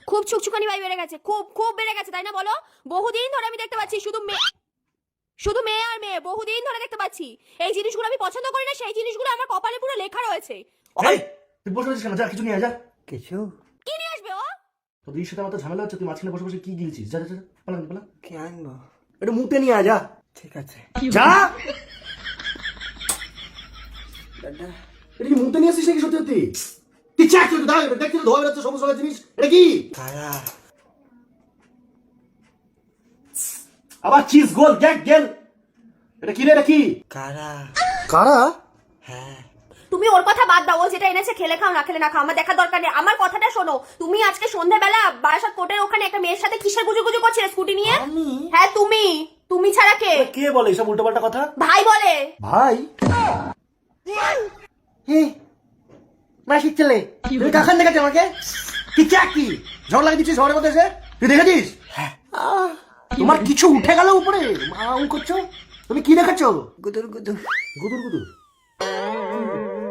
খুব ছুকছুকানি ভাই বেড়ে গেছে, খুব খুব বেড়ে গেছে, তাই না বলো? বহুদিন ধরে আমি দেখতে পাচ্ছি শুধু মেয়ে আর মেয়ে, বহুদিন ধরে দেখতে পাচ্ছি। এই জিনিসগুলো আমি পছন্দ করি না, সেই জিনিসগুলো আমার কপালে পুরো লেখা রয়েছে। এই তুই বসে আছিস কেন? যা কিছু নিয়ে আয়, যা। কিছু কি নিয়ে আসবে ও? তো দুই সাথে আমার তো ঝামেলা হচ্ছে, তুই মাঝখানে বসে বসে কি গিলছিস? যা যা যা, পালা পালা। কি আনবো? একটু মুখে নিয়ে আয়, যা। ঠিক আছে যা। দাদা। এটা কি মুখে নিয়ে আসিস নাকি সত্যি সত্যি? কি চাচ্ছ তুই? দাঁড়া, দেখছিস ধোয়া বেরোচ্ছে সবুজ রঙের জিনিস, এটা কি? কারা? আবার চিজ গোল গ্যাগ গেল, এটা কি রে? এটা কি? কারা? কারা? হ্যাঁ তুমি ওর কথা বাদ দাও, ও যেটা এনেছে খেলে খাও না খেলে না খাও, আমার দেখার দরকার নেই। আমার কথাটা শোনো, তুমি আজকে সন্ধ্যাবেলা বারাসাত কোর্টের ওখানে একটা মেয়ের সাথে কিসের গুজুগুজু করছিলে স্কুটি নিয়ে? আমি? হ্যাঁ তুমি, তুমি ছাড়া কে? কে বলে এসব উল্টোপাল্টা কথা? ভাই বলে। ভাই? মাসির ছেলে তুই কখন দেখেছিস আমাকে? কি চাক কি ঝড় লাগিয়ে দিচ্ছিস শহরের মধ্যে এসে? তুই দেখেছিস? তোমার কিছু উঠে গেল উপরে, মাউ করছো। তুমি কি দেখাচ্ছ? গুদুর গুদুর গুদুর গুদুর?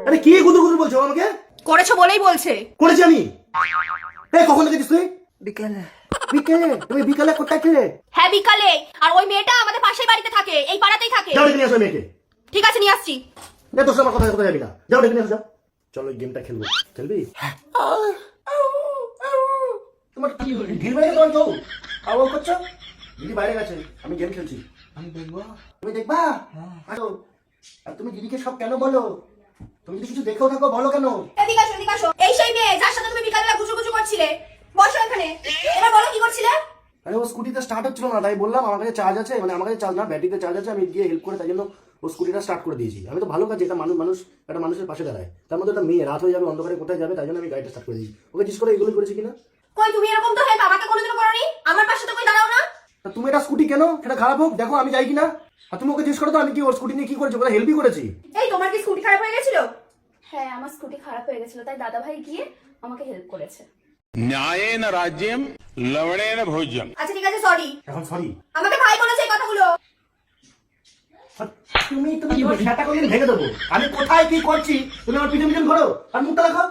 আরে কি গুদুর গুদুর বলছো আমাকে? করেছো বলেই বলছে। করেছি আমি? কখন দেখেছিস তুই? বিকেলে। বিকেলে? তুমি বিকালে কোথায় ছিলে? হ্যাঁ বিকালে। আর ওই মেয়েটা আমাদের পাশের বাড়িতে থাকে, এই পাড়াতেই থাকে। যাও ডেকে নিয়ে আসো মেয়েকে। ঠিক আছে নিয়ে আসছি। তোর আমার কথা কোথায় যাবি না, যাও ডেকে নিয়ে আসো, যাও। চলো এই গেমটা খেলবো, খেলবি? তোমার কি ঢিল বাইরে তোমার কেউ আওয়াজ করছো? দিদি বাইরে গেছে, আমি গেম খেলছি। আমি দেখবো। তুমি দেখবা? আসো। আর তুমি দিদিকে সব কেন বলো? তুমি যদি কিছু দেখেও থাকো বলো কেন? এদিকে আসো, এদিকে আসো। এই সেই মেয়ে যার সাথে তুমি বিকালবেলা গুজুগুজু করছিলে। বসো এখানে। এবার বলো কি করছিলে? আরে ও স্কুটিটা স্টার্ট হচ্ছিল না, তাই বললাম আমার কাছে চার্জ আছে, মানে আমার কাছে চার্জ না, ব্যাটারিতে চার্জ আছে, আমি গিয়ে হেল্প করে তাই জন্য ও স্কুটিটা স্টার্ট করে দিয়েছি। আমি তো ভালো কাজ, এটা মানুষ একটা মানুষের পাশে দাঁড়ায়, তার মধ্যে একটা মেয়ে রাত হয়ে যাবে, অন্ধকারে কোথায় যাবে, তাই জন্য আমি গাড়িটা স্টার্ট করে দিয়েছি। ওকে জিজ্ঞেস করে এগুলো করেছি কিনা। কই তুমি এরকম তো হেল্প আমাকে কোনোদিনও করোনি। আমার পাশে তো কই দাঁড়াও না। তা তুমি এটা স্কুটি কেন, সেটা খারাপ হোক দেখো আমি যাই কিনা। আর তুমি ওকে জিজ্ঞেস করো তো আমি কি ওর স্কুটি নিয়ে কি করেছি, ওকে হেল্পই করেছি। এই তোমার কি স্কুটি খারাপ হয়ে গেছিল? হ্যাঁ আমার স্কুটি খারাপ হয়ে গেছিল, তাই দাদা ভাই গিয়ে আমাকে হেল্প করেছে। न्यायेन राज्यम लवणेन भोज्यम। আচ্ছা ঠিক আছে সরি। এখন সরি। আমাকে ভাই বলেছে এই কথাগুলো। তুমি তোমার সেটা কোনদিন ভেঙে দেবো। আমি কোথায় কি করছি তুমি আমার পিছন পিছন করো আর মুখটা রাখো।